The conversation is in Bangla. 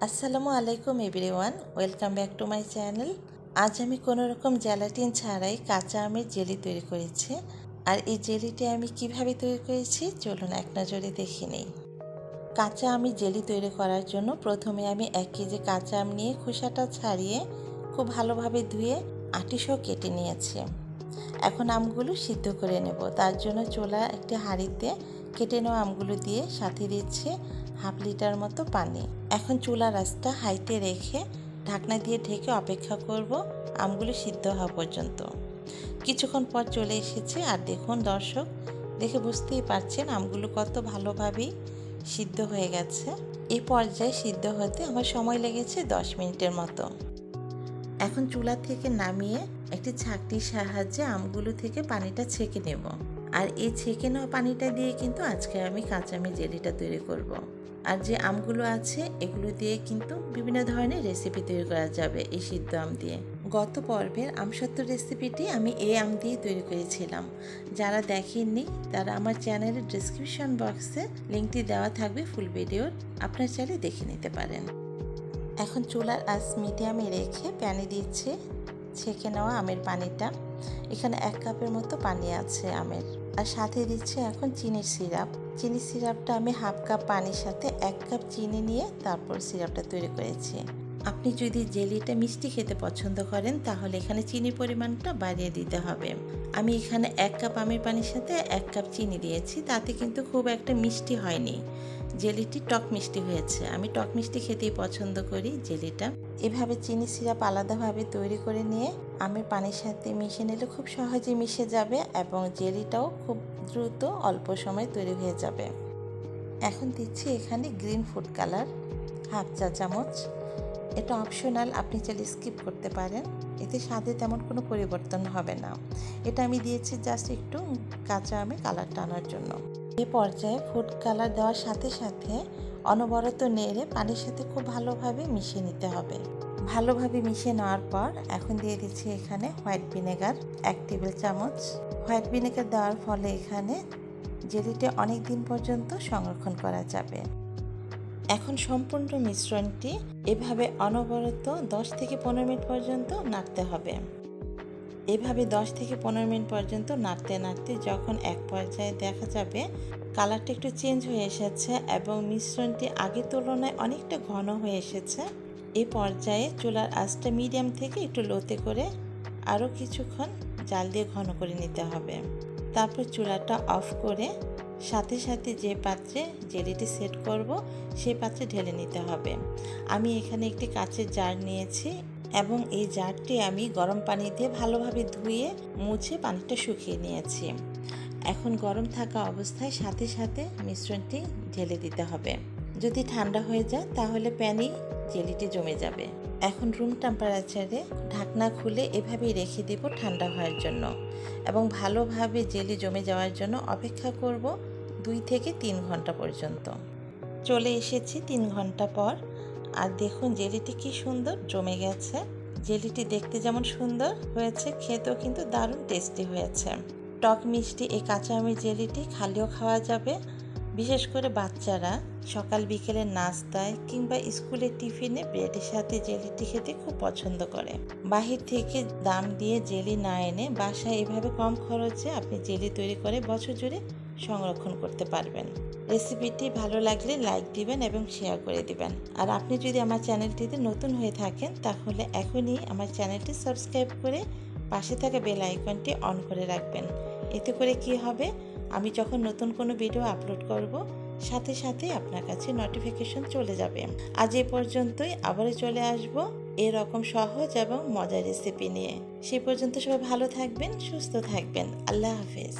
আসসালামু আলাইকুম everyone, welcome back to my channel. আজ আমি কোনো রকম জেলাটিন ছাড়াই কাঁচা আমের জেলি তৈরি করেছি। আর এই জেলিটি আমি কিভাবে তৈরি করেছি চলুন এক নজরে দেখে নেই। কাঁচা আমের জেলি তৈরি করার জন্য প্রথমে আমি 1 কেজি কাঁচা আম নিয়ে খোসাটা ছাড়িয়ে খুব ভালোভাবে ধুয়ে আটিসহ কেটে নিয়েছি। এখন আমগুলো সিদ্ধ করে নেব। তার জন্য চুলা একটি হাঁড়িতে কেটে নেওয়া আমগুলো দিয়ে সাথে দিচ্ছি হাফ লিটার মতো পানি। এখন চুলার আঁচটা হাইতে রেখে ঢাকনা দিয়ে ঢেকে অপেক্ষা করব আমগুলো সিদ্ধ হওয়া পর্যন্ত। কিছুক্ষণ পর চলে এসেছে আর দেখুন দর্শক, দেখে বুঝতেই পারছেন আমগুলো কত ভালোভাবেই সিদ্ধ হয়ে গেছে। এই পর্যায়ে সিদ্ধ হতে আমার সময় লেগেছে 10 মিনিটের মতো। এখন চুলা থেকে নামিয়ে একটি ছাঁকনির সাহায্যে আমগুলো থেকে পানিটা ছেঁকে নেব। আর এই ছেঁকে নেওয়া পানিটা দিয়ে কিন্তু আজকে আমি কাঁচা আমের জেলিটা তৈরি করব। আর যে আমগুলো আছে এগুলো দিয়ে কিন্তু বিভিন্ন ধরনের রেসিপি তৈরি করা যাবে এই সিদ্ধ আম দিয়ে। গত পর্বের আমসত্ত্ব রেসিপিটি আমি এই আম দিয়ে তৈরি করেছিলাম। যারা দেখেননি তারা আমার চ্যানেলের ডেসক্রিপশন বক্সে লিঙ্কটি দেওয়া থাকবে ফুল ভিডিওর, আপনারা চাইলে দেখে নিতে পারেন। এখন চুলার আঁচ মিডিয়ামে রেখে প্যানে দিচ্ছি ছেঁকে নেওয়া আমের পানিটা। এখানে 1 কাপের মতো পানি আছে আমের। আর সাথে দিচ্ছি এখন চিনির সিরাপ। চিনির সিরাপটা আমি হাফ কাপ পানির সাথে 1 কাপ চিনি নিয়ে তারপর সিরাপটা তৈরি করেছি। আপনি যদি জেলিটা মিষ্টি খেতে পছন্দ করেন তাহলে এখানে চিনির পরিমাণটা বাড়িয়ে দিতে হবে। আমি এখানে 1 কাপ আমের পানির সাথে 1 কাপ চিনি দিয়েছি, তাতে কিন্তু খুব একটা মিষ্টি হয়নি। জেলিটি টক মিষ্টি হয়েছে। আমি টক মিষ্টি খেতেই পছন্দ করি জেলিটা। এভাবে চিনি সিরাপ আলাদাভাবে তৈরি করে নিয়ে আমের পানির সাথে মিশিয়ে নিলে খুব সহজে মিশে যাবে এবং জেলিটাও খুব দ্রুত অল্প সময় তৈরি হয়ে যাবে। এখন দিচ্ছি এখানে গ্রিন ফুড কালার হাফ চা চামচ। এটা অপশনাল, আপনি চাইলে স্কিপ করতে পারেন, এতে স্বাদে তেমন কোনো পরিবর্তন হবে না। এটা আমি দিয়েছি জাস্ট একটু কাঁচা আমে কালারটা আনার জন্য। এই পর্যায়ে ফুড কালার দেওয়ার সাথে সাথে অনবরত নেড়ে পানির সাথে খুব ভালোভাবে মিশিয়ে নিতে হবে। ভালোভাবে মিশিয়ে নেওয়ার পর এখন দিয়ে দিচ্ছি এখানে হোয়াইট ভিনেগার 1 টেবিল চামচ। হোয়াইট ভিনেগার দেওয়ার ফলে এখানে জেলিটি অনেক দিন পর্যন্ত সংরক্ষণ করা যাবে। এখন সম্পূর্ণ মিশ্রণটি এভাবে অনবরত 10 থেকে 15 মিনিট পর্যন্ত নাড়তে হবে। এভাবে 10 থেকে 15 মিনিট পর্যন্ত নাড়তে নাড়তে যখন এক পর্যায়ে দেখা যাবে কালারটা একটু চেঞ্জ হয়ে এসেছে এবং মিশ্রণটি আগের তুলনায় অনেকটা ঘন হয়ে এসেছে, এই পর্যায়ে চুলার আঁচটা মিডিয়াম থেকে একটু লোতে করে আরও কিছুক্ষণ জাল দিয়ে ঘন করে নিতে হবে। তারপর চুলাটা অফ করে সাথে সাথে যে পাত্রে জেলিটি সেট করব সেই পাত্রে ঢেলে নিতে হবে। আমি এখানে একটি কাচের জার নিয়েছি এবং এই জারটি আমি গরম পানি দিয়ে ভালোভাবে ধুয়ে মুছে পানিটা শুকিয়ে নিয়েছি। এখন গরম থাকা অবস্থায় সাথে সাথে মিশ্রণটি ঢেলে দিতে হবে। যদি ঠান্ডা হয়ে যায় তাহলে প্যানেই জেলিটি জমে যাবে। এখন রুম টেম্পারেচারে ঢাকনা খুলে এভাবেই রেখে দেব ঠান্ডা হওয়ার জন্য এবং ভালোভাবে জেলি জমে যাওয়ার জন্য অপেক্ষা করব 2 থেকে 3 ঘন্টা পর্যন্ত। চলে এসেছি 3 ঘন্টা পর আর দেখুন জেলিটি কি সুন্দর জমে গেছে। জেলিটি দেখতে যেমন সুন্দর হয়েছে, খেতেও কিন্তু দারুণ টেস্টি হয়েছে। টক মিষ্টি এই কাঁচা আমের জেলিটি খালিও খাওয়া যাবে। বিশেষ করে বাচ্চারা সকাল বিকেলে নাস্তায় কিংবা স্কুলের টিফিনে ব্রেডের সাথে জেলিটি খেতে খুব পছন্দ করে। বাহির থেকে দাম দিয়ে জেলি না এনে বাসায় এভাবে কম খরচে আপনি জেলি তৈরি করে বছর জুড়ে সংরক্ষণ করতে পারবেন। রেসিপিটি ভালো লাগলে লাইক দিবেন এবং শেয়ার করে দিবেন। আর আপনি যদি আমার চ্যানেলটিতে নতুন হয়ে থাকেন তাহলে এখনই আমার চ্যানেলটি সাবস্ক্রাইব করে পাশে থাকা বেল আইকনটি অন করে রাখবেন। এতে করে কি হবে, আমি যখন নতুন কোনো ভিডিও আপলোড করব সাথে সাথে আপনার কাছে নোটিফিকেশন চলে যাবে। আজ এ পর্যন্তই, আবারও চলে আসব এরকম সহজ এবং মজার রেসিপি নিয়ে। সে পর্যন্ত সবাই ভালো থাকবেন, সুস্থ থাকবেন। আল্লাহ হাফেজ।